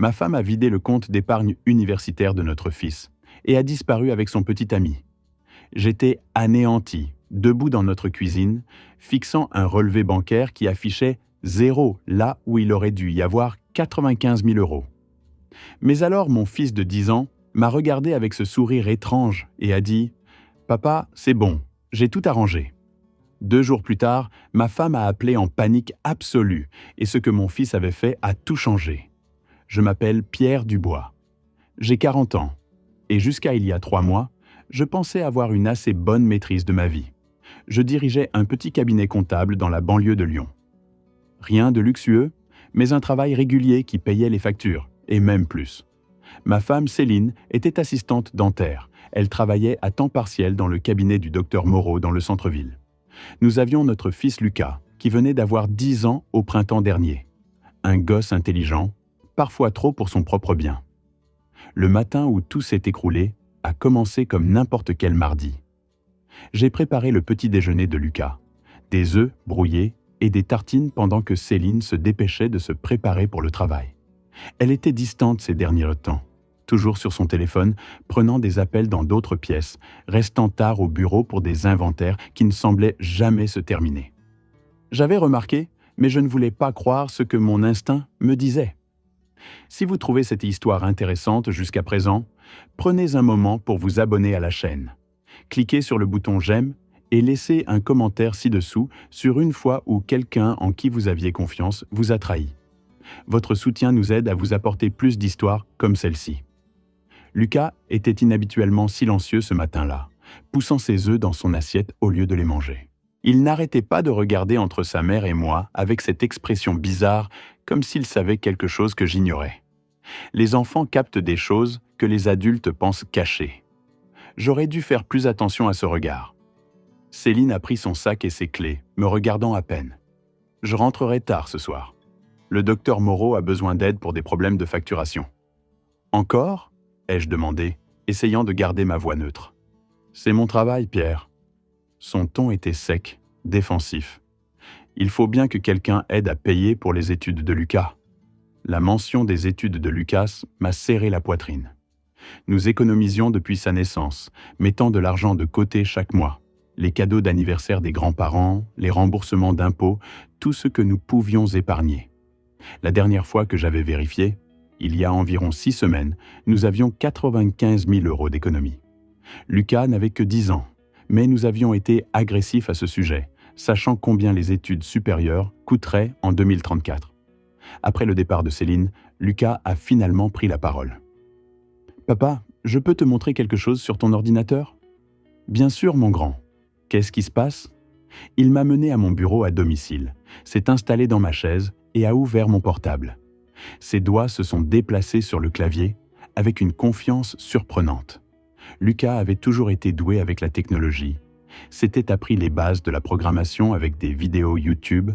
Ma femme a vidé le compte d'épargne universitaire de notre fils et a disparu avec son petit ami. J'étais anéanti, debout dans notre cuisine, fixant un relevé bancaire qui affichait 0 là où il aurait dû y avoir 95 000 euros. Mais alors mon fils de 10 ans m'a regardé avec ce sourire étrange et a dit « Papa, c'est bon, j'ai tout arrangé ». 2 jours plus tard, ma femme a appelé en panique absolue et ce que mon fils avait fait a tout changé. Je m'appelle Pierre Dubois. J'ai 40 ans et jusqu'à il y a 3 mois, je pensais avoir une assez bonne maîtrise de ma vie. Je dirigeais un petit cabinet comptable dans la banlieue de Lyon. Rien de luxueux, mais un travail régulier qui payait les factures, et même plus. Ma femme Céline était assistante dentaire. Elle travaillait à temps partiel dans le cabinet du docteur Moreau dans le centre-ville. Nous avions notre fils Lucas, qui venait d'avoir 10 ans au printemps dernier. Un gosse intelligent, parfois trop pour son propre bien. Le matin où tout s'est écroulé a commencé comme n'importe quel mardi. J'ai préparé le petit déjeuner de Lucas, des œufs brouillés et des tartines pendant que Céline se dépêchait de se préparer pour le travail. Elle était distante ces derniers temps, toujours sur son téléphone, prenant des appels dans d'autres pièces, restant tard au bureau pour des inventaires qui ne semblaient jamais se terminer. J'avais remarqué, mais je ne voulais pas croire ce que mon instinct me disait. Si vous trouvez cette histoire intéressante jusqu'à présent, prenez un moment pour vous abonner à la chaîne. Cliquez sur le bouton « J'aime » et laissez un commentaire ci-dessous sur une fois où quelqu'un en qui vous aviez confiance vous a trahi. Votre soutien nous aide à vous apporter plus d'histoires comme celle-ci. Lucas était inhabituellement silencieux ce matin-là, poussant ses œufs dans son assiette au lieu de les manger. Il n'arrêtait pas de regarder entre sa mère et moi avec cette expression bizarre, comme s'il savait quelque chose que j'ignorais. Les enfants captent des choses que les adultes pensent cachées. J'aurais dû faire plus attention à ce regard. Céline a pris son sac et ses clés, me regardant à peine. Je rentrerai tard ce soir. Le docteur Moreau a besoin d'aide pour des problèmes de facturation. Encore ? Ai-je demandé, essayant de garder ma voix neutre. C'est mon travail, Pierre. Son ton était sec, défensif. Il faut bien que quelqu'un aide à payer pour les études de Lucas. La mention des études de Lucas m'a serré la poitrine. Nous économisions depuis sa naissance, mettant de l'argent de côté chaque mois. Les cadeaux d'anniversaire des grands-parents, les remboursements d'impôts, tout ce que nous pouvions épargner. La dernière fois que j'avais vérifié, il y a environ 6 semaines, nous avions 95 000 euros d'économie. Lucas n'avait que 10 ans, mais nous avions été agressifs à ce sujet, sachant combien les études supérieures coûteraient en 2034. Après le départ de Céline, Lucas a finalement pris la parole. « Papa, je peux te montrer quelque chose sur ton ordinateur ?»« Bien sûr, mon grand. Qu'est-ce qui se passe ?» Il m'a mené à mon bureau à domicile, s'est installé dans ma chaise et a ouvert mon portable. Ses doigts se sont déplacés sur le clavier avec une confiance surprenante. Lucas avait toujours été doué avec la technologie, s'était appris les bases de la programmation avec des vidéos YouTube,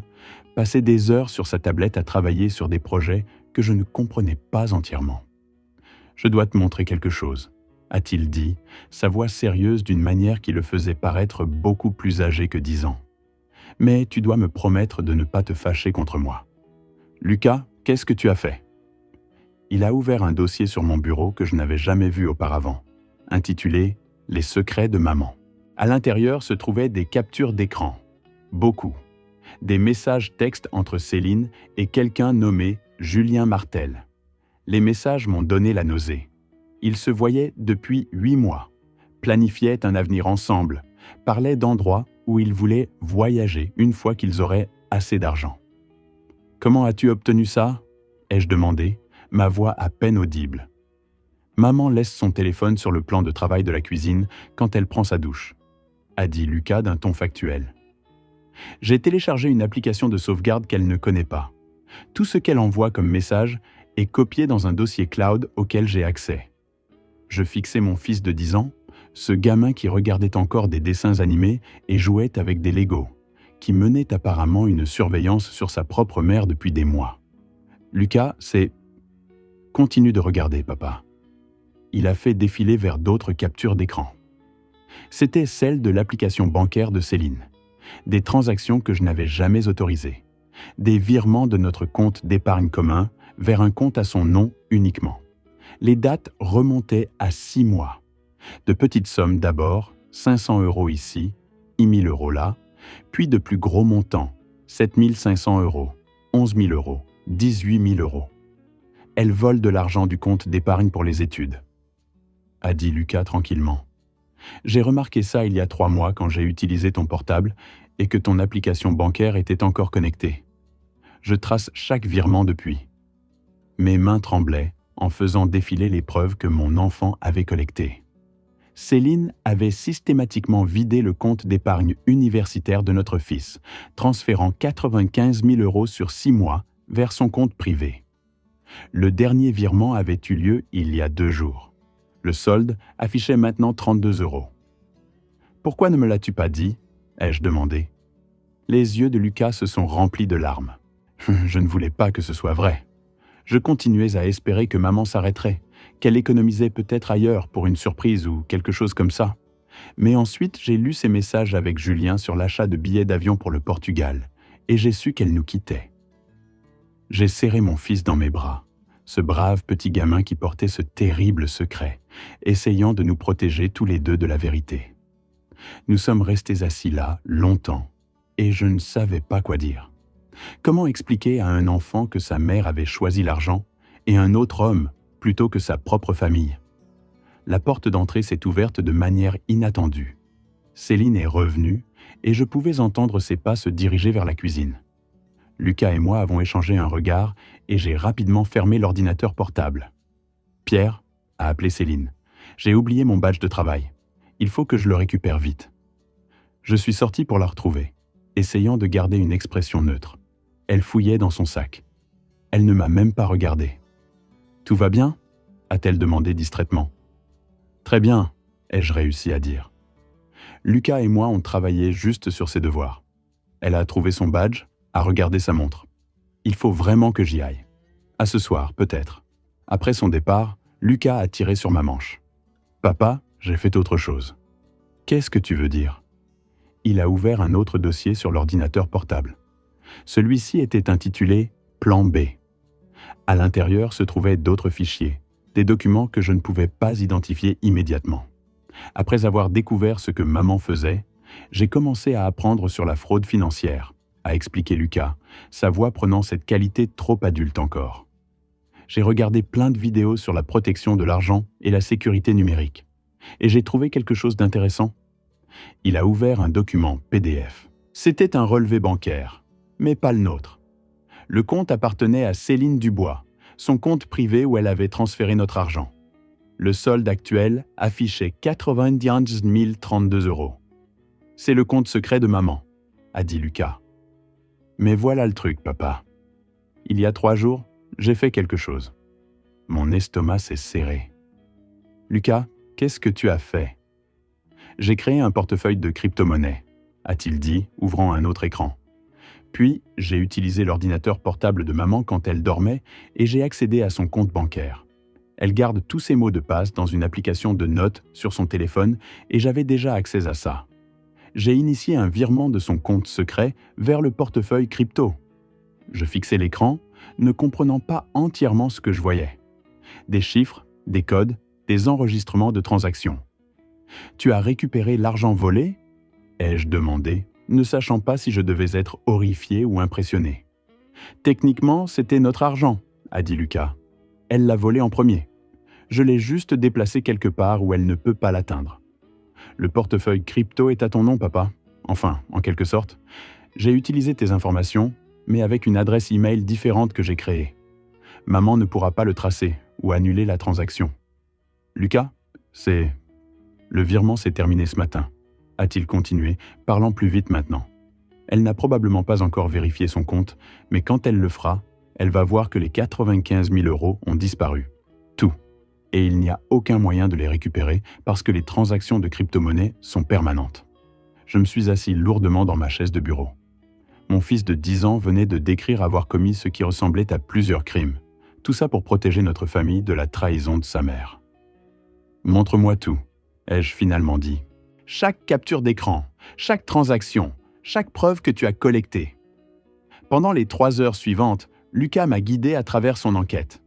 passait des heures sur sa tablette à travailler sur des projets que je ne comprenais pas entièrement. « Je dois te montrer quelque chose », a-t-il dit, sa voix sérieuse d'une manière qui le faisait paraître beaucoup plus âgé que 10 ans. « Mais tu dois me promettre de ne pas te fâcher contre moi. »« Lucas, qu'est-ce que tu as fait ?» Il a ouvert un dossier sur mon bureau que je n'avais jamais vu auparavant, intitulé « Les secrets de maman ». À l'intérieur se trouvaient des captures d'écran, beaucoup, des messages textes entre Céline et quelqu'un nommé Julien Martel. Les messages m'ont donné la nausée. Ils se voyaient depuis 8 mois, planifiaient un avenir ensemble, parlaient d'endroits où ils voulaient voyager une fois qu'ils auraient assez d'argent. « Comment as-tu obtenu ça ?» ai-je demandé, ma voix à peine audible. Maman laisse son téléphone sur le plan de travail de la cuisine quand elle prend sa douche, a dit Lucas d'un ton factuel. J'ai téléchargé une application de sauvegarde qu'elle ne connaît pas. Tout ce qu'elle envoie comme message est copié dans un dossier cloud auquel j'ai accès. Je fixais mon fils de 10 ans, ce gamin qui regardait encore des dessins animés et jouait avec des Legos, qui menait apparemment une surveillance sur sa propre mère depuis des mois. Lucas, c'est... Continue de regarder, papa. Il a fait défiler vers d'autres captures d'écran. C'était celle de l'application bancaire de Céline. Des transactions que je n'avais jamais autorisées. Des virements de notre compte d'épargne commun vers un compte à son nom uniquement. Les dates remontaient à 6 mois. De petites sommes d'abord, 500 € ici, 10 000 € là, puis de plus gros montants, 7 500 €, 11 000 €, 18 000 €. Elle vole de l'argent du compte d'épargne pour les études, a dit Lucas tranquillement. J'ai remarqué ça il y a 3 mois quand j'ai utilisé ton portable et que ton application bancaire était encore connectée. Je trace chaque virement depuis. Mes mains tremblaient en faisant défiler les preuves que mon enfant avait collectées. Céline avait systématiquement vidé le compte d'épargne universitaire de notre fils, transférant 95 000 € sur 6 mois vers son compte privé. Le dernier virement avait eu lieu il y a 2 jours. Le solde affichait maintenant 32 €. « Pourquoi ne me l'as-tu pas dit ?» ai-je demandé. Les yeux de Lucas se sont remplis de larmes. Je ne voulais pas que ce soit vrai. Je continuais à espérer que maman s'arrêterait, qu'elle économisait peut-être ailleurs pour une surprise ou quelque chose comme ça. Mais ensuite, j'ai lu ses messages avec Julien sur l'achat de billets d'avion pour le Portugal, et j'ai su qu'elle nous quittait. J'ai serré mon fils dans mes bras, ce brave petit gamin qui portait ce terrible secret, essayant de nous protéger tous les deux de la vérité. Nous sommes restés assis là, longtemps, et je ne savais pas quoi dire. Comment expliquer à un enfant que sa mère avait choisi l'argent et un autre homme plutôt que sa propre famille? La porte d'entrée s'est ouverte de manière inattendue. Céline est revenue et je pouvais entendre ses pas se diriger vers la cuisine. Lucas et moi avons échangé un regard et j'ai rapidement fermé l'ordinateur portable. « Pierre » a appelé Céline. « J'ai oublié mon badge de travail. Il faut que je le récupère vite. » Je suis sorti pour la retrouver, essayant de garder une expression neutre. Elle fouillait dans son sac. Elle ne m'a même pas regardé. « Tout va bien ?» a-t-elle demandé distraitement. « Très bien », ai-je réussi à dire. Lucas et moi on travaillait juste sur ses devoirs. Elle a trouvé son badge, a regardé sa montre. « Il faut vraiment que j'y aille. À ce soir, peut-être. » Après son départ, Lucas a tiré sur ma manche. « Papa, j'ai fait autre chose. »« Qu'est-ce que tu veux dire ?» Il a ouvert un autre dossier sur l'ordinateur portable. Celui-ci était intitulé « Plan B ». À l'intérieur se trouvaient d'autres fichiers, des documents que je ne pouvais pas identifier immédiatement. Après avoir découvert ce que maman faisait, j'ai commencé à apprendre sur la fraude financière, a expliqué Lucas, sa voix prenant cette qualité trop adulte encore. J'ai regardé plein de vidéos sur la protection de l'argent et la sécurité numérique. Et j'ai trouvé quelque chose d'intéressant. Il a ouvert un document PDF. C'était un relevé bancaire, mais pas le nôtre. Le compte appartenait à Céline Dubois, son compte privé où elle avait transféré notre argent. Le solde actuel affichait 91 032 €. « C'est le compte secret de maman », a dit Lucas. « Mais voilà le truc, papa. Il y a 3 jours, j'ai fait quelque chose. » Mon estomac s'est serré. « Lucas, qu'est-ce que tu as fait ?»« J'ai créé un portefeuille de crypto-monnaie, » a-t-il dit, ouvrant un autre écran. Puis, j'ai utilisé l'ordinateur portable de maman quand elle dormait et j'ai accédé à son compte bancaire. Elle garde tous ses mots de passe dans une application de notes sur son téléphone et j'avais déjà accès à ça. J'ai initié un virement de son compte secret vers le portefeuille crypto. Je fixais l'écran, ne comprenant pas entièrement ce que je voyais. Des chiffres, des codes, des enregistrements de transactions. « Tu as récupéré l'argent volé ?» ai-je demandé, ne sachant pas si je devais être horrifié ou impressionné. « Techniquement, c'était notre argent, » a dit Lucas. « Elle l'a volé en premier. Je l'ai juste déplacé quelque part où elle ne peut pas l'atteindre. Le portefeuille crypto est à ton nom, papa. Enfin, en quelque sorte. J'ai utilisé tes informations, mais avec une adresse email différente que j'ai créée. Maman ne pourra pas le tracer ou annuler la transaction. Lucas, c'est... Le virement s'est terminé ce matin, a-t-il continué, parlant plus vite maintenant. Elle n'a probablement pas encore vérifié son compte, mais quand elle le fera, elle va voir que les 95 000 € ont disparu. Tout. Et il n'y a aucun moyen de les récupérer parce que les transactions de crypto-monnaie sont permanentes. Je me suis assis lourdement dans ma chaise de bureau. Mon fils de 10 ans venait de décrire avoir commis ce qui ressemblait à plusieurs crimes. Tout ça pour protéger notre famille de la trahison de sa mère. « Montre-moi tout », ai-je finalement dit. « Chaque capture d'écran, chaque transaction, chaque preuve que tu as collectée. » Pendant les 3 heures suivantes, Lucas m'a guidé à travers son enquête.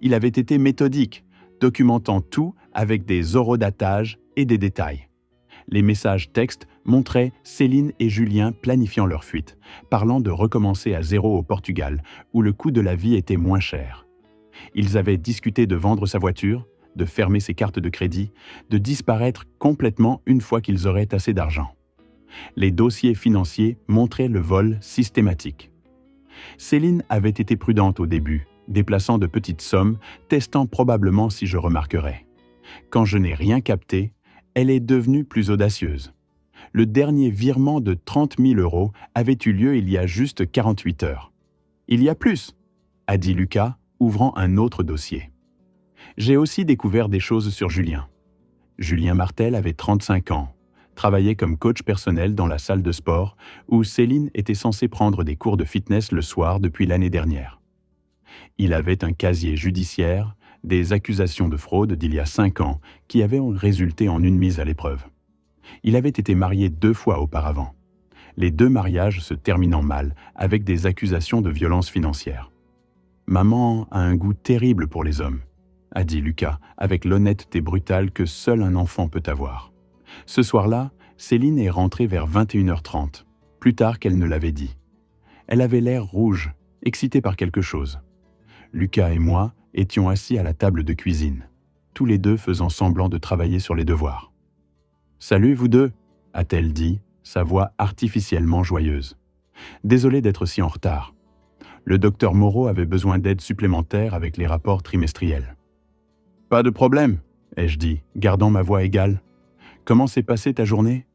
Il avait été méthodique, documentant tout avec des horodatages et des détails. Les messages textes montraient Céline et Julien planifiant leur fuite, parlant de recommencer à zéro au Portugal, où le coût de la vie était moins cher. Ils avaient discuté de vendre sa voiture, de fermer ses cartes de crédit, de disparaître complètement une fois qu'ils auraient assez d'argent. Les dossiers financiers montraient le vol systématique. Céline avait été prudente au début, déplaçant de petites sommes, testant probablement si je remarquerais. Quand je n'ai rien capté, elle est devenue plus audacieuse. Le dernier virement de 30 000 € avait eu lieu il y a juste 48 heures. « Il y a plus !» a dit Lucas, ouvrant un autre dossier. J'ai aussi découvert des choses sur Julien. Julien Martel avait 35 ans, travaillait comme coach personnel dans la salle de sport où Céline était censée prendre des cours de fitness le soir depuis l'année dernière. Il avait un casier judiciaire, des accusations de fraude d'il y a 5 ans qui avaient résulté en une mise à l'épreuve. Il avait été marié 2 fois auparavant. Les 2 mariages se terminant mal avec des accusations de violence financière. « Maman a un goût terrible pour les hommes », a dit Lucas avec l'honnêteté brutale que seul un enfant peut avoir. Ce soir-là, Céline est rentrée vers 21h30, plus tard qu'elle ne l'avait dit. Elle avait l'air rouge, excitée par quelque chose. Lucas et moi étions assis à la table de cuisine, tous les deux faisant semblant de travailler sur les devoirs. « Salut, vous deux !» a-t-elle dit, sa voix artificiellement joyeuse. « Désolée d'être si en retard. Le docteur Moreau avait besoin d'aide supplémentaire avec les rapports trimestriels. »« Pas de problème, » ai-je dit, gardant ma voix égale. « Comment s'est passée ta journée ?»«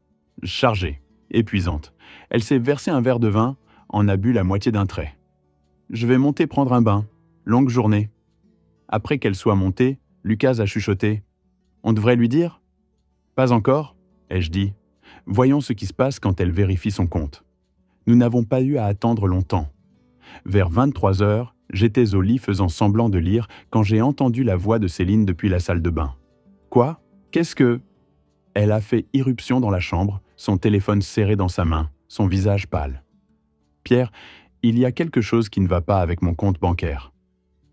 Chargée, épuisante. Elle s'est versé un verre de vin, en a bu la moitié d'un trait. Je vais monter prendre un bain. Longue journée. » Après qu'elle soit montée, Lucas a chuchoté. « On devrait lui dire ?»« Pas encore, » ai-je dit. « Voyons ce qui se passe quand elle vérifie son compte. » Nous n'avons pas eu à attendre longtemps. Vers 23h, j'étais au lit faisant semblant de lire quand j'ai entendu la voix de Céline depuis la salle de bain. « Quoi ? Qu'est-ce que… » Elle a fait irruption dans la chambre, son téléphone serré dans sa main, son visage pâle. « Pierre, il y a quelque chose qui ne va pas avec mon compte bancaire. »«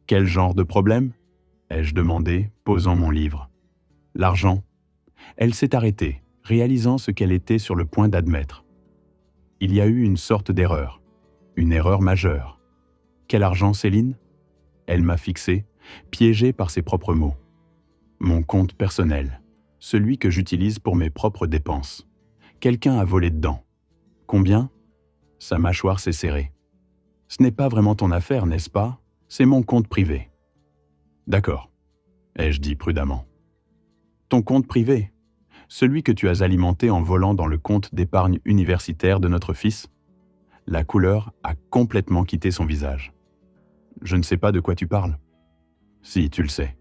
Quel genre de problème ?» ai-je demandé, posant mon livre. « L'argent. » Elle s'est arrêtée, réalisant ce qu'elle était sur le point d'admettre. Il y a eu une sorte d'erreur. Une erreur majeure. « Quel argent, Céline ?» Elle m'a fixé, piégé par ses propres mots. « Mon compte personnel. Celui que j'utilise pour mes propres dépenses. Quelqu'un a volé dedans. Combien ? » Sa mâchoire s'est serrée. « Ce n'est pas vraiment ton affaire, n'est-ce pas ? C'est mon compte privé. »« D'accord, » ai-je dit prudemment. « Ton compte privé ? Celui que tu as alimenté en volant dans le compte d'épargne universitaire de notre fils ? » La couleur a complètement quitté son visage. « Je ne sais pas de quoi tu parles. »« Si, tu le sais.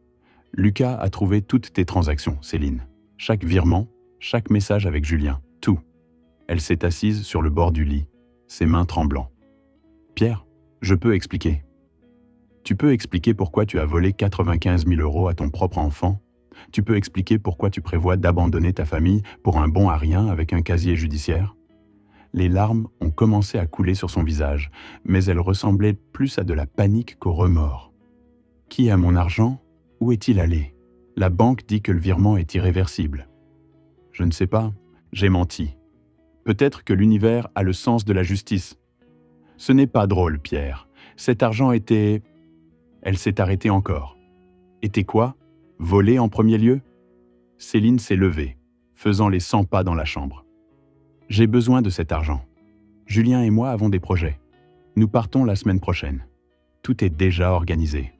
Lucas a trouvé toutes tes transactions, Céline. Chaque virement, chaque message avec Julien, tout. » Elle s'est assise sur le bord du lit, ses mains tremblant. « Pierre, je peux expliquer. Tu peux expliquer pourquoi tu as volé 95 000 € à ton propre enfant. Tu peux expliquer pourquoi tu prévois d'abandonner ta famille pour un bon à rien avec un casier judiciaire. » Les larmes ont commencé à couler sur son visage, mais elles ressemblaient plus à de la panique qu'au remords. « Qui a mon argent ? Où est-il allé ? La banque dit que le virement est irréversible. »« Je ne sais pas, j'ai menti. Peut-être que l'univers a le sens de la justice. »« Ce n'est pas drôle, Pierre. Cet argent était… » Elle s'est arrêtée encore. « Était quoi ? Volé en premier lieu ?» Céline s'est levée, faisant les 100 pas dans la chambre. « J'ai besoin de cet argent. Julien et moi avons des projets. Nous partons la semaine prochaine. Tout est déjà organisé. »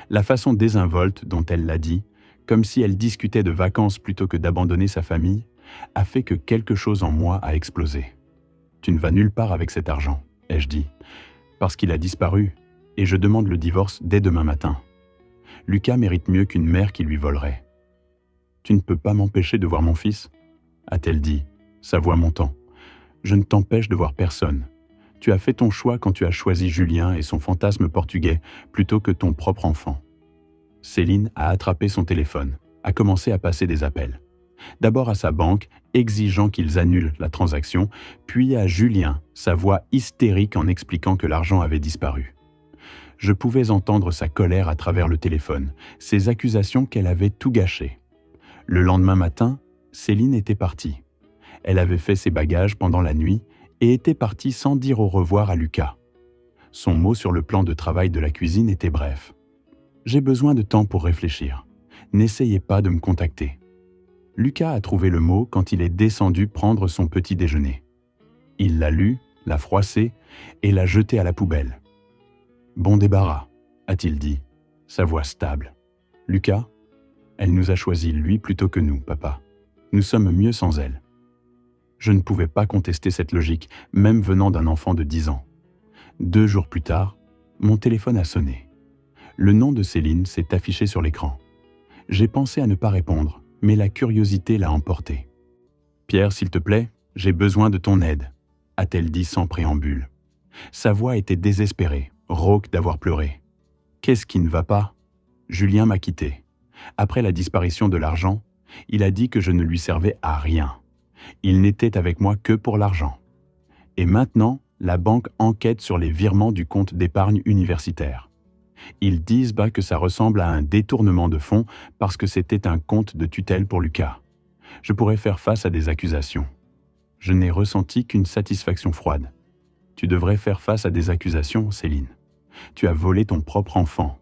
La façon désinvolte dont elle l'a dit, comme si elle discutait de vacances plutôt que d'abandonner sa famille, a fait que quelque chose en moi a explosé. « Tu ne vas nulle part avec cet argent, » ai-je dit, « parce qu'il a disparu et je demande le divorce dès demain matin. Lucas mérite mieux qu'une mère qui lui volerait. »« Tu ne peux pas m'empêcher de voir mon fils ?» a-t-elle dit, sa voix montant. « Je ne t'empêche de voir personne. Tu as fait ton choix quand tu as choisi Julien et son fantasme portugais plutôt que ton propre enfant. » Céline a attrapé son téléphone, a commencé à passer des appels. D'abord à sa banque, exigeant qu'ils annulent la transaction, puis à Julien, sa voix hystérique en expliquant que l'argent avait disparu. Je pouvais entendre sa colère à travers le téléphone, ses accusations qu'elle avait tout gâché. Le lendemain matin, Céline était partie. Elle avait fait ses bagages pendant la nuit et était partie sans dire au revoir à Lucas. Son mot sur le plan de travail de la cuisine était bref. « J'ai besoin de temps pour réfléchir. N'essayez pas de me contacter. » Lucas a trouvé le mot quand il est descendu prendre son petit déjeuner. Il l'a lu, l'a froissé et l'a jeté à la poubelle. « Bon débarras », a-t-il dit, sa voix stable. « Lucas, elle nous a choisi lui plutôt que nous, papa. Nous sommes mieux sans elle. » Je ne pouvais pas contester cette logique, même venant d'un enfant de 10 ans. 2 jours plus tard, mon téléphone a sonné. Le nom de Céline s'est affiché sur l'écran. J'ai pensé à ne pas répondre, mais la curiosité l'a emporté. « Pierre, s'il te plaît, j'ai besoin de ton aide », a-t-elle dit sans préambule. Sa voix était désespérée, rauque d'avoir pleuré. « Qu'est-ce qui ne va pas ? Julien m'a quitté. Après la disparition de l'argent, il a dit que je ne lui servais à rien. Il n'était avec moi que pour l'argent. Et maintenant, la banque enquête sur les virements du compte d'épargne universitaire. Ils disent que ça ressemble à un détournement de fonds parce que c'était un compte de tutelle pour Lucas. Je pourrais faire face à des accusations. Je n'ai ressenti qu'une satisfaction froide. Tu devrais faire face à des accusations, Céline. Tu as volé ton propre enfant.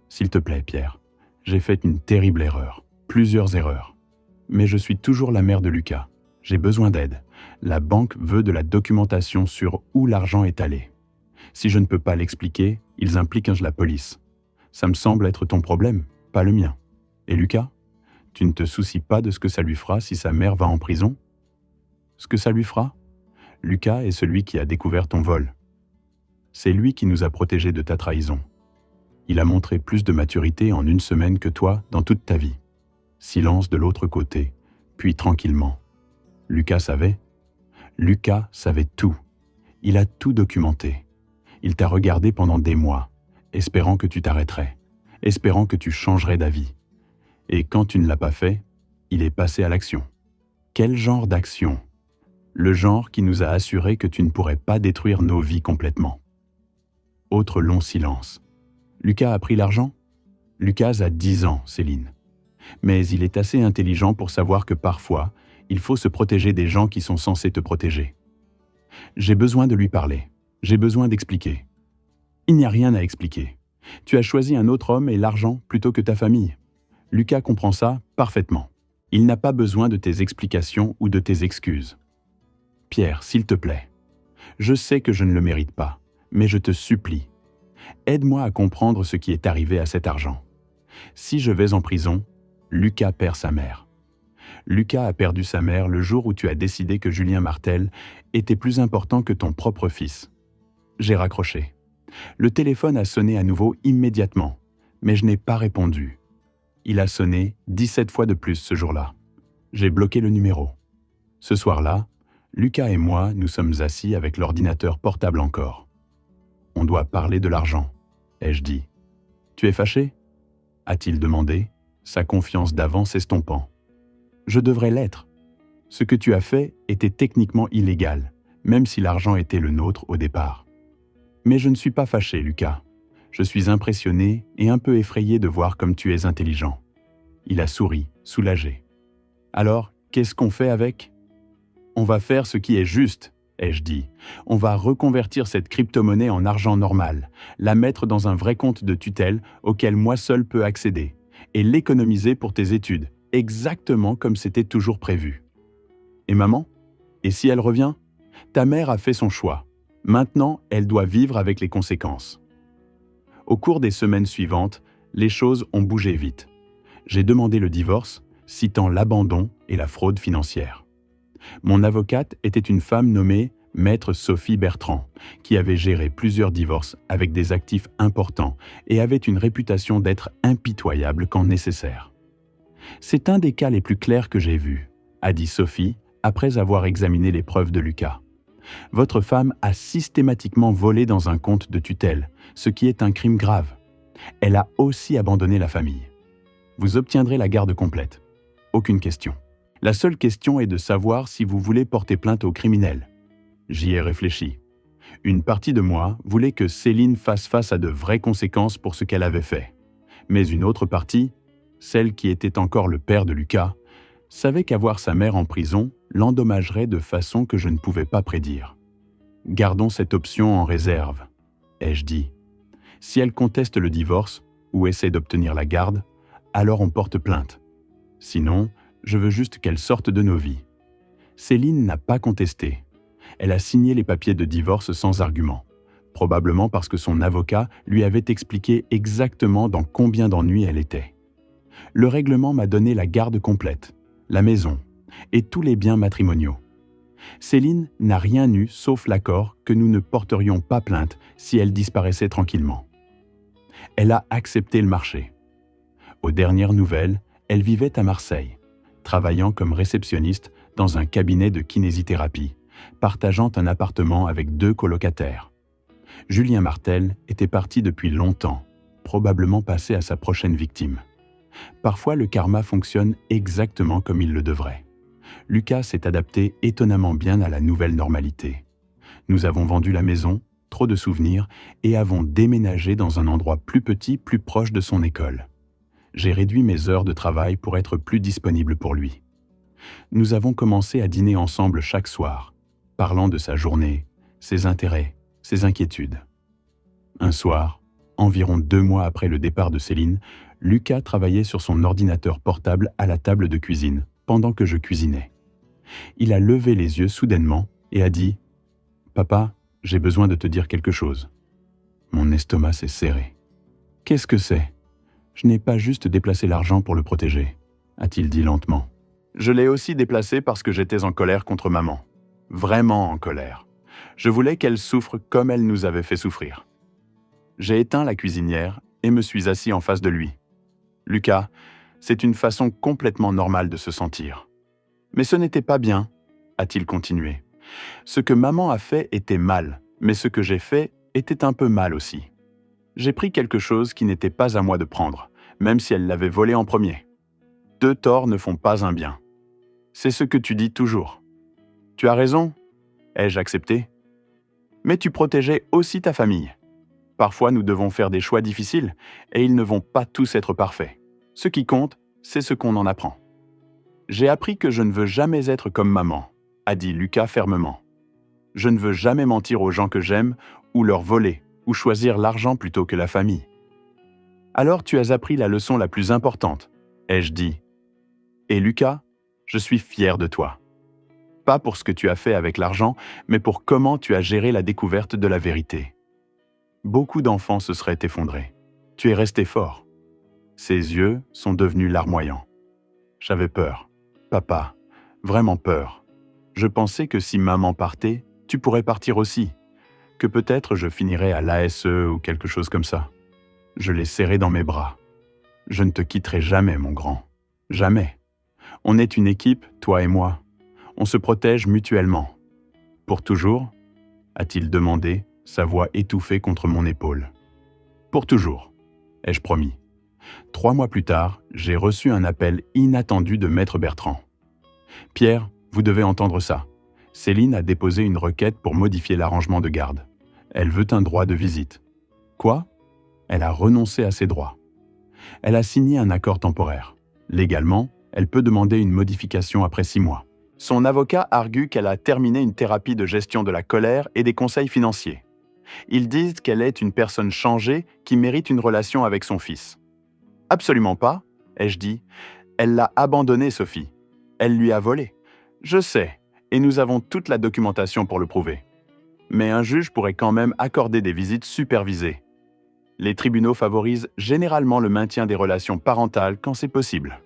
S'il te plaît, Pierre, j'ai fait une terrible erreur, plusieurs erreurs. Mais je suis toujours la mère de Lucas. J'ai besoin d'aide. La banque veut de la documentation sur où l'argent est allé. Si je ne peux pas l'expliquer, ils impliquent la police. Ça me semble être ton problème, pas le mien. Et Lucas, tu ne te soucies pas de ce que ça lui fera si sa mère va en prison ? Ce que ça lui fera ? Lucas est celui qui a découvert ton vol. C'est lui qui nous a protégés de ta trahison. Il a montré plus de maturité en 1 semaine que toi dans toute ta vie. Silence de l'autre côté, puis tranquillement. Lucas savait. Lucas savait tout. Il a tout documenté. Il t'a regardé pendant des mois, espérant que tu t'arrêterais, espérant que tu changerais d'avis. Et quand tu ne l'as pas fait, il est passé à l'action. Quel genre d'action ? Le genre qui nous a assuré que tu ne pourrais pas détruire nos vies complètement. Autre long silence. Lucas a pris l'argent ? Lucas a 10 ans, Céline. Mais il est assez intelligent pour savoir que parfois, il faut se protéger des gens qui sont censés te protéger. J'ai besoin de lui parler. J'ai besoin d'expliquer. Il n'y a rien à expliquer. Tu as choisi un autre homme et l'argent plutôt que ta famille. Lucas comprend ça parfaitement. Il n'a pas besoin de tes explications ou de tes excuses. Pierre, s'il te plaît. Je sais que je ne le mérite pas, mais je te supplie. Aide-moi à comprendre ce qui est arrivé à cet argent. Si je vais en prison, Lucas perd sa mère. Lucas a perdu sa mère le jour où tu as décidé que Julien Martel était plus important que ton propre fils. J'ai raccroché. Le téléphone a sonné à nouveau immédiatement, mais je n'ai pas répondu. Il a sonné 17 fois de plus ce jour-là. J'ai bloqué le numéro. Ce soir-là, Lucas et moi nous sommes assis avec l'ordinateur portable encore. On doit parler de l'argent, ai-je dit. Tu es fâché ? A-t-il demandé, sa confiance d'avant s'estompant. Je devrais l'être. Ce que tu as fait était techniquement illégal, même si l'argent était le nôtre au départ. Mais je ne suis pas fâché, Lucas. Je suis impressionné et un peu effrayé de voir comme tu es intelligent. Il a souri, soulagé. Alors, qu'est-ce qu'on fait avec ? On va faire ce qui est juste, ai-je dit. On va reconvertir cette crypto-monnaie en argent normal, la mettre dans un vrai compte de tutelle auquel moi seul peux accéder, et l'économiser pour tes études, exactement comme c'était toujours prévu. Et maman ? Et si elle revient ? Ta mère a fait son choix. Maintenant, elle doit vivre avec les conséquences. Au cours des semaines suivantes, les choses ont bougé vite. J'ai demandé le divorce, citant l'abandon et la fraude financière. Mon avocate était une femme nommée Maître Sophie Bertrand, qui avait géré plusieurs divorces avec des actifs importants et avait une réputation d'être impitoyable quand nécessaire. « C'est un des cas les plus clairs que j'ai vus », a dit Sophie après avoir examiné les preuves de Lucas. « Votre femme a systématiquement volé dans un compte de tutelle, ce qui est un crime grave. Elle a aussi abandonné la famille. Vous obtiendrez la garde complète. Aucune question. La seule question est de savoir si vous voulez porter plainte au criminel. J'y ai réfléchi. Une partie de moi voulait que Céline fasse face à de vraies conséquences pour ce qu'elle avait fait. Mais une autre partie, celle qui était encore le père de Lucas, savait qu'avoir sa mère en prison l'endommagerait de façon que je ne pouvais pas prédire. Gardons cette option en réserve, ai-je dit. Si elle conteste le divorce ou essaie d'obtenir la garde, alors on porte plainte. Sinon, je veux juste qu'elle sorte de nos vies. Céline n'a pas contesté. Elle a signé les papiers de divorce sans argument, probablement parce que son avocat lui avait expliqué exactement dans combien d'ennuis elle était. Le règlement m'a donné la garde complète, la maison et tous les biens matrimoniaux. Céline n'a rien eu sauf l'accord que nous ne porterions pas plainte si elle disparaissait tranquillement. Elle a accepté le marché. Aux dernières nouvelles, elle vivait à Marseille, travaillant comme réceptionniste dans un cabinet de kinésithérapie, partageant un appartement avec 2 colocataires. Julien Martel était parti depuis longtemps, probablement passé à sa prochaine victime. Parfois, le karma fonctionne exactement comme il le devrait. Lucas s'est adapté étonnamment bien à la nouvelle normalité. Nous avons vendu la maison, trop de souvenirs, et avons déménagé dans un endroit plus petit, plus proche de son école. J'ai réduit mes heures de travail pour être plus disponible pour lui. Nous avons commencé à dîner ensemble chaque soir, parlant de sa journée, ses intérêts, ses inquiétudes. Un soir, environ 2 mois après le départ de Céline, Lucas travaillait sur son ordinateur portable à la table de cuisine, pendant que je cuisinais. Il a levé les yeux soudainement et a dit « Papa, j'ai besoin de te dire quelque chose. » Mon estomac s'est serré. « Qu'est-ce que c'est ? Je n'ai pas juste déplacé l'argent pour le protéger, » a-t-il dit lentement. Je l'ai aussi déplacé parce que j'étais en colère contre maman. Vraiment en colère. Je voulais qu'elle souffre comme elle nous avait fait souffrir. J'ai éteint la cuisinière et me suis assis en face de lui. « Lucas, c'est une façon complètement normale de se sentir. » « Mais ce n'était pas bien, » a-t-il continué. « Ce que maman a fait était mal, mais ce que j'ai fait était un peu mal aussi. J'ai pris quelque chose qui n'était pas à moi de prendre, même si elle l'avait volé en premier. 2 torts ne font pas un bien. C'est ce que tu dis toujours. Tu as raison, ai-je accepté. Mais tu protégeais aussi ta famille. Parfois, nous devons faire des choix difficiles et ils ne vont pas tous être parfaits. Ce qui compte, c'est ce qu'on en apprend. J'ai appris que je ne veux jamais être comme maman, a dit Lucas fermement. Je ne veux jamais mentir aux gens que j'aime ou leur voler ou choisir l'argent plutôt que la famille. Alors tu as appris la leçon la plus importante, ai-je dit. Et Lucas, je suis fier de toi. Pas pour ce que tu as fait avec l'argent, mais pour comment tu as géré la découverte de la vérité. Beaucoup d'enfants se seraient effondrés. Tu es resté fort. Ses yeux sont devenus larmoyants. J'avais peur. Papa, vraiment peur. Je pensais que si maman partait, tu pourrais partir aussi. Que peut-être je finirais à l'ASE ou quelque chose comme ça. Je l'ai serré dans mes bras. Je ne te quitterai jamais, mon grand. Jamais. On est une équipe, toi et moi. On se protège mutuellement. Pour toujours ? A-t-il demandé, sa voix étouffée contre mon épaule. Pour toujours, ai-je promis. 3 mois plus tard, j'ai reçu un appel inattendu de Maître Bertrand. « Pierre, vous devez entendre ça. Céline a déposé une requête pour modifier l'arrangement de garde. Elle veut un droit de visite. » Quoi ? Elle a renoncé à ses droits. Elle a signé un accord temporaire. Légalement, elle peut demander une modification après 6 mois. Son avocat argue qu'elle a terminé une thérapie de gestion de la colère et des conseils financiers. Ils disent qu'elle est une personne changée qui mérite une relation avec son fils. Absolument pas, ai-je dit. Elle l'a abandonné, Sophie. Elle lui a volé. Je sais, et nous avons toute la documentation pour le prouver. Mais un juge pourrait quand même accorder des visites supervisées. Les tribunaux favorisent généralement le maintien des relations parentales quand c'est possible.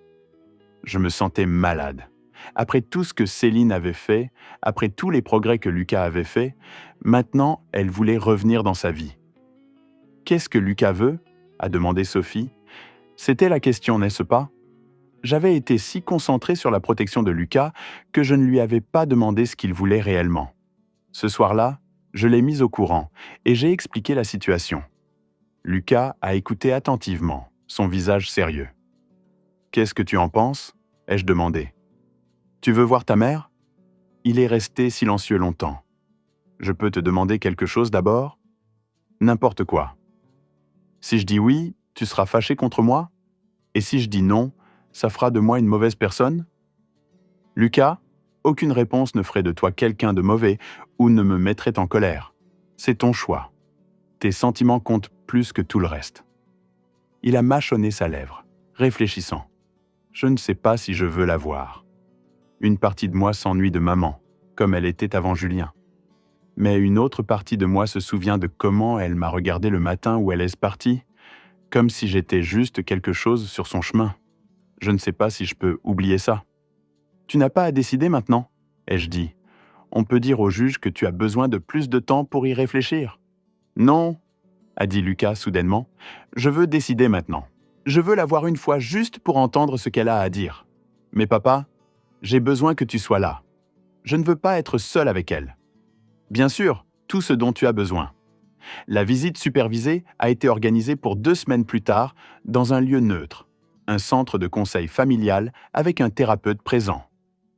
Je me sentais malade. Après tout ce que Céline avait fait, après tous les progrès que Lucas avait faits, maintenant elle voulait revenir dans sa vie. « Qu'est-ce que Lucas veut ?» a demandé Sophie. C'était la question, n'est-ce pas ? J'avais été si concentré sur la protection de Lucas que je ne lui avais pas demandé ce qu'il voulait réellement. Ce soir-là, je l'ai mis au courant et j'ai expliqué la situation. Lucas a écouté attentivement, son visage sérieux. « Qu'est-ce que tu en penses ?» ai-je demandé. « Tu veux voir ta mère ?» Il est resté silencieux longtemps. Je peux te demander quelque chose d'abord? N'importe quoi. Si je dis oui, tu seras fâché contre moi? Et si je dis non, ça fera de moi une mauvaise personne? Lucas, aucune réponse ne ferait de toi quelqu'un de mauvais ou ne me mettrait en colère. C'est ton choix. Tes sentiments comptent plus que tout le reste. Il a mâchonné sa lèvre, réfléchissant. Je ne sais pas si je veux la voir. Une partie de moi s'ennuie de maman, comme elle était avant Julien. Mais une autre partie de moi se souvient de comment elle m'a regardé le matin où elle est partie, comme si j'étais juste quelque chose sur son chemin. Je ne sais pas si je peux oublier ça. Tu n'as pas à décider maintenant, ai-je dit. On peut dire au juge que tu as besoin de plus de temps pour y réfléchir. Non, a dit Lucas soudainement. Je veux décider maintenant. Je veux la voir une fois juste pour entendre ce qu'elle a à dire. Mais papa, j'ai besoin que tu sois là. Je ne veux pas être seul avec elle. Bien sûr, tout ce dont tu as besoin. La visite supervisée a été organisée pour 2 semaines plus tard dans un lieu neutre, un centre de conseil familial avec un thérapeute présent.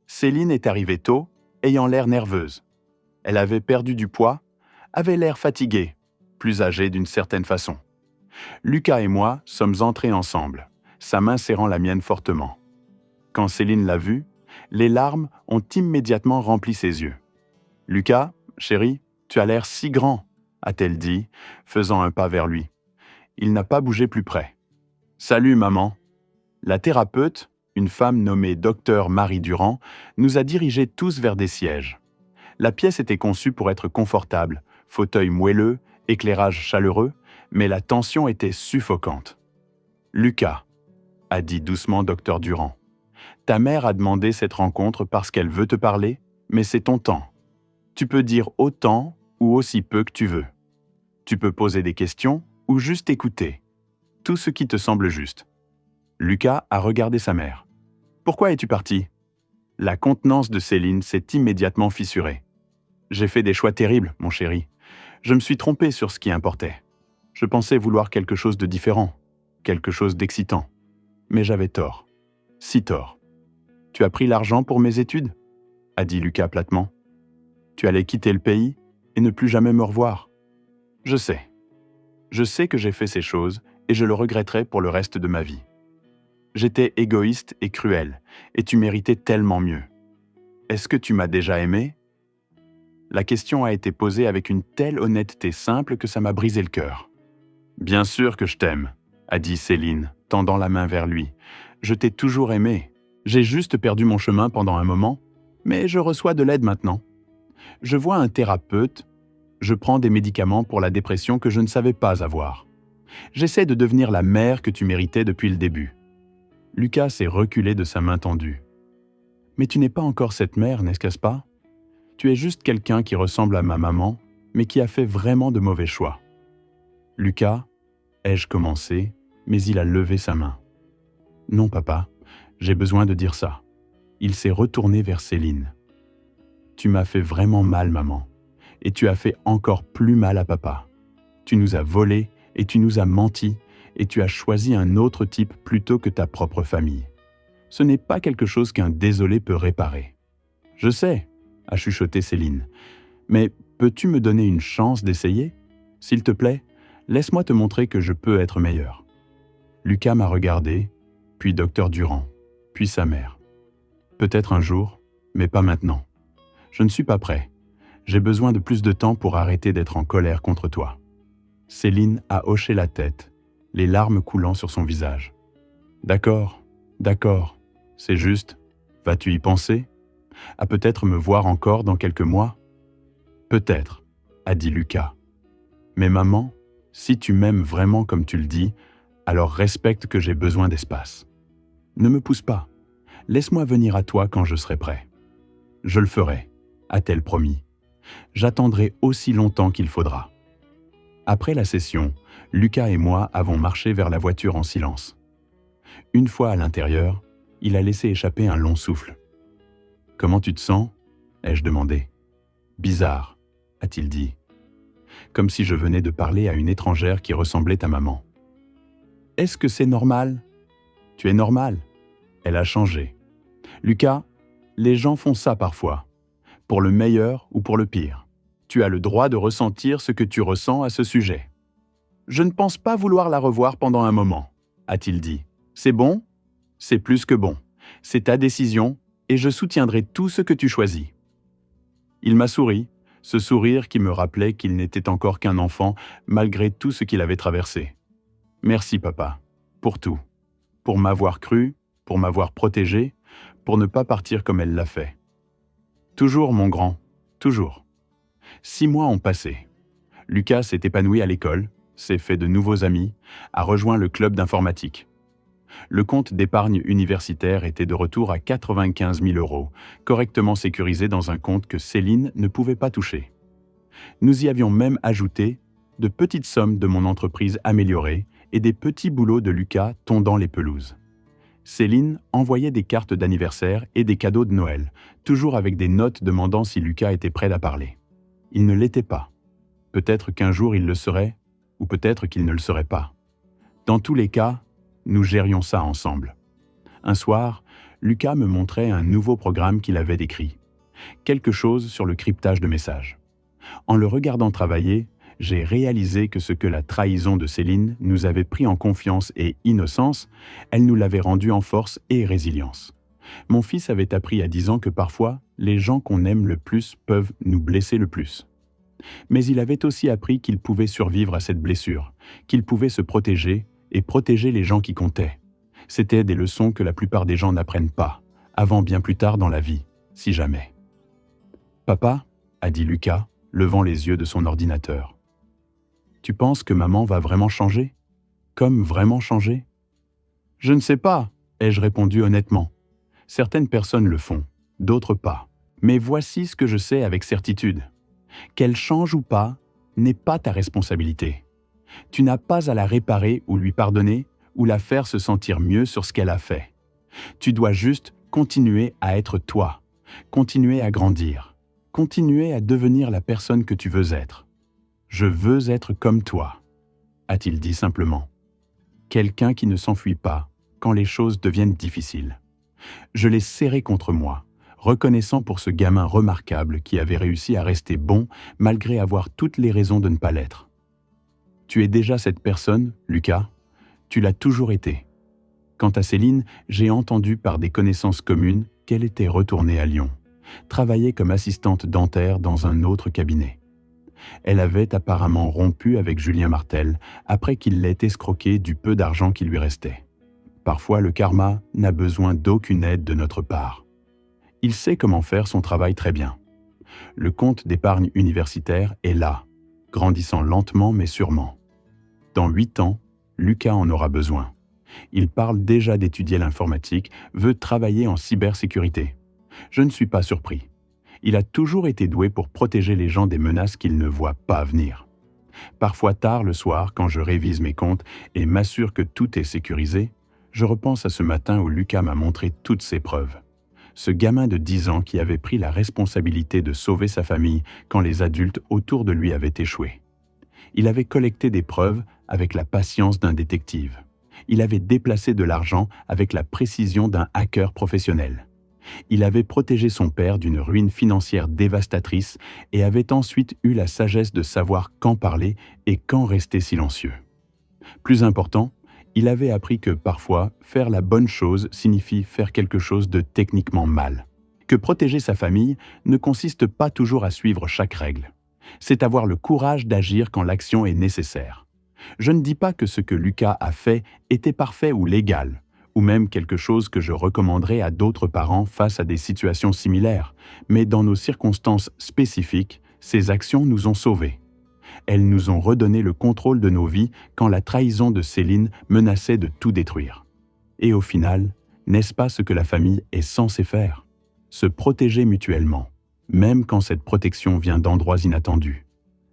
Céline est arrivée tôt, ayant l'air nerveuse. Elle avait perdu du poids, avait l'air fatiguée, plus âgée d'une certaine façon. Lucas et moi sommes entrés ensemble, sa main serrant la mienne fortement. Quand Céline l'a vue, les larmes ont immédiatement rempli ses yeux. « Lucas, chéri, tu as l'air si grand », a-t-elle dit, faisant un pas vers lui. Il n'a pas bougé plus près. « Salut, maman ». La thérapeute, une femme nommée Docteur Marie Durand, nous a dirigés tous vers des sièges. La pièce était conçue pour être confortable, fauteuil moelleux, éclairage chaleureux, mais la tension était suffocante. « Lucas », a dit doucement Docteur Durand, « ta mère a demandé cette rencontre parce qu'elle veut te parler, mais c'est ton temps. Tu peux dire autant ou aussi peu que tu veux. Tu peux poser des questions ou juste écouter. Tout ce qui te semble juste. » Lucas a regardé sa mère. « Pourquoi es-tu parti ?» La contenance de Céline s'est immédiatement fissurée. « J'ai fait des choix terribles, mon chéri. Je me suis trompé sur ce qui importait. Je pensais vouloir quelque chose de différent, quelque chose d'excitant. Mais j'avais tort. Si tort. Tu as pris l'argent pour mes études ?» a dit Lucas platement. « Tu allais quitter le pays et ne plus jamais me revoir. Je sais. Je sais que j'ai fait ces choses et je le regretterai pour le reste de ma vie. J'étais égoïste et cruel, et tu méritais tellement mieux. Est-ce que tu m'as déjà aimé ?» La question a été posée avec une telle honnêteté simple que ça m'a brisé le cœur. « Bien sûr que je t'aime », a dit Céline, tendant la main vers lui. « Je t'ai toujours aimé. J'ai juste perdu mon chemin pendant un moment, mais je reçois de l'aide maintenant. Je vois un thérapeute, je prends des médicaments pour la dépression que je ne savais pas avoir. J'essaie de devenir la mère que tu méritais depuis le début. » Lucas s'est reculé de sa main tendue. « Mais tu n'es pas encore cette mère, n'est-ce pas? Tu es juste quelqu'un qui ressemble à ma maman, mais qui a fait vraiment de mauvais choix. » « Lucas, ai-je commencé, mais il a levé sa main. « Non, papa, j'ai besoin de dire ça. » Il s'est retourné vers Céline. « Tu m'as fait vraiment mal, maman, et tu as fait encore plus mal à papa. Tu nous as volés et tu nous as menti, et tu as choisi un autre type plutôt que ta propre famille. Ce n'est pas quelque chose qu'un désolé peut réparer. »« Je sais, » a chuchoté Céline, « mais peux-tu me donner une chance d'essayer? S'il te plaît, laisse-moi te montrer que je peux être meilleur. » Lucas m'a regardé, puis Docteur Durand, puis sa mère. « Peut-être un jour, mais pas maintenant. Je ne suis pas prêt. J'ai besoin de plus de temps pour arrêter d'être en colère contre toi. » Céline a hoché la tête, les larmes coulant sur son visage. « D'accord, d'accord, c'est juste. Vas-tu y penser? À peut-être me voir encore dans quelques mois? »« Peut-être, » a dit Lucas. « Mais maman, si tu m'aimes vraiment comme tu le dis, alors respecte que j'ai besoin d'espace. Ne me pousse pas. Laisse-moi venir à toi quand je serai prêt. »« Je le ferai, » a-t-elle promis. « J'attendrai aussi longtemps qu'il faudra. » Après la session, Lucas et moi avons marché vers la voiture en silence. Une fois à l'intérieur, il a laissé échapper un long souffle. « Comment tu te sens ?» ai-je demandé. « Bizarre, » a-t-il dit. Comme si je venais de parler à une étrangère qui ressemblait à maman. « Est-ce que c'est normal ? » ?»« Tu es normal. » Elle a changé. « Lucas, les gens font ça parfois, pour le meilleur ou pour le pire. Tu as le droit de ressentir ce que tu ressens à ce sujet. Je ne pense pas vouloir la revoir pendant un moment, a-t-il dit. C'est bon? C'est plus que bon. C'est ta décision et je soutiendrai tout ce que tu choisis. Il m'a souri, ce sourire qui me rappelait qu'il n'était encore qu'un enfant malgré tout ce qu'il avait traversé. Merci papa, pour tout. Pour m'avoir cru, pour m'avoir protégé, pour ne pas partir comme elle l'a fait. Toujours mon grand, toujours. 6 mois ont passé. Lucas s'est épanoui à l'école, s'est fait de nouveaux amis, a rejoint le club d'informatique. Le compte d'épargne universitaire était de retour à 95 000 €, correctement sécurisé dans un compte que Céline ne pouvait pas toucher. Nous y avions même ajouté de petites sommes de mon entreprise améliorée et des petits boulots de Lucas tondant les pelouses. Céline envoyait des cartes d'anniversaire et des cadeaux de Noël, toujours avec des notes demandant si Lucas était prêt à parler. Il ne l'était pas. Peut-être qu'un jour il le serait, ou peut-être qu'il ne le serait pas. Dans tous les cas, nous gérions ça ensemble. Un soir, Lucas me montrait un nouveau programme qu'il avait décrit. Quelque chose sur le cryptage de messages. En le regardant travailler, j'ai réalisé que ce que la trahison de Céline nous avait pris en confiance et innocence, elle nous l'avait rendu en force et résilience. Mon fils avait appris à 10 ans que parfois, les gens qu'on aime le plus peuvent nous blesser le plus. Mais il avait aussi appris qu'il pouvait survivre à cette blessure, qu'il pouvait se protéger et protéger les gens qui comptaient. C'étaient des leçons que la plupart des gens n'apprennent pas, avant bien plus tard dans la vie, si jamais. « Papa, » a dit Lucas, levant les yeux de son ordinateur. « Tu penses que maman va vraiment changer? Comme vraiment changer? » « Je ne sais pas, » ai-je répondu honnêtement. Certaines personnes le font, d'autres pas. Mais voici ce que je sais avec certitude. Qu'elle change ou pas n'est pas ta responsabilité. Tu n'as pas à la réparer ou lui pardonner ou la faire se sentir mieux sur ce qu'elle a fait. Tu dois juste continuer à être toi, continuer à grandir, continuer à devenir la personne que tu veux être. Je veux être comme toi, a-t-il dit simplement. Quelqu'un qui ne s'enfuit pas quand les choses deviennent difficiles. Je l'ai serré contre moi, reconnaissant pour ce gamin remarquable qui avait réussi à rester bon malgré avoir toutes les raisons de ne pas l'être. Tu es déjà cette personne, Lucas. Tu l'as toujours été. Quant à Céline, j'ai entendu par des connaissances communes qu'elle était retournée à Lyon, travaillait comme assistante dentaire dans un autre cabinet. Elle avait apparemment rompu avec Julien Martel après qu'il l'ait escroqué du peu d'argent qui lui restait. Parfois, le karma n'a besoin d'aucune aide de notre part. Il sait comment faire son travail très bien. Le compte d'épargne universitaire est là, grandissant lentement mais sûrement. Dans 8 ans, Lucas en aura besoin. Il parle déjà d'étudier l'informatique, veut travailler en cybersécurité. Je ne suis pas surpris. Il a toujours été doué pour protéger les gens des menaces qu'il ne voit pas venir. Parfois tard le soir, quand je révise mes comptes et m'assure que tout est sécurisé, je repense à ce matin où Lucas m'a montré toutes ses preuves. Ce gamin de 10 ans qui avait pris la responsabilité de sauver sa famille quand les adultes autour de lui avaient échoué. Il avait collecté des preuves avec la patience d'un détective. Il avait déplacé de l'argent avec la précision d'un hacker professionnel. Il avait protégé son père d'une ruine financière dévastatrice et avait ensuite eu la sagesse de savoir quand parler et quand rester silencieux. Plus important, il avait appris que parfois, faire la bonne chose signifie faire quelque chose de techniquement mal. Que protéger sa famille ne consiste pas toujours à suivre chaque règle. C'est avoir le courage d'agir quand l'action est nécessaire. Je ne dis pas que ce que Lucas a fait était parfait ou légal, ou même quelque chose que je recommanderais à d'autres parents face à des situations similaires, mais dans nos circonstances spécifiques, ces actions nous ont sauvés. Elles nous ont redonné le contrôle de nos vies quand la trahison de Céline menaçait de tout détruire. Et au final, n'est-ce pas ce que la famille est censée faire? Se protéger mutuellement, même quand cette protection vient d'endroits inattendus.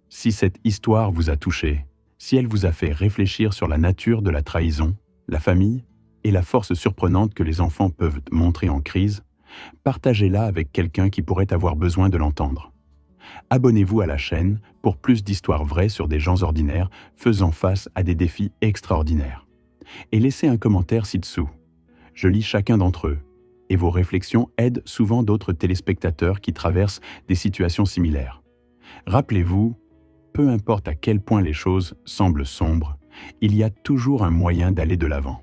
Si cette histoire vous a touché, si elle vous a fait réfléchir sur la nature de la trahison, la famille et la force surprenante que les enfants peuvent montrer en crise, partagez-la avec quelqu'un qui pourrait avoir besoin de l'entendre. Abonnez-vous à la chaîne pour plus d'histoires vraies sur des gens ordinaires faisant face à des défis extraordinaires. Et laissez un commentaire ci-dessous. Je lis chacun d'entre eux, et vos réflexions aident souvent d'autres téléspectateurs qui traversent des situations similaires. Rappelez-vous, peu importe à quel point les choses semblent sombres, il y a toujours un moyen d'aller de l'avant.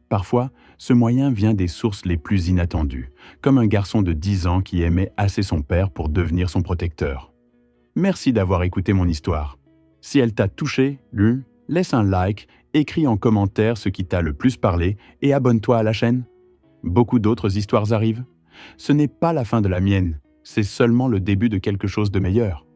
Parfois, ce moyen vient des sources les plus inattendues, comme un garçon de 10 ans qui aimait assez son père pour devenir son protecteur. Merci d'avoir écouté mon histoire. Si elle t'a touché, laisse un like, écris en commentaire ce qui t'a le plus parlé et abonne-toi à la chaîne. Beaucoup d'autres histoires arrivent. Ce n'est pas la fin de la mienne, c'est seulement le début de quelque chose de meilleur.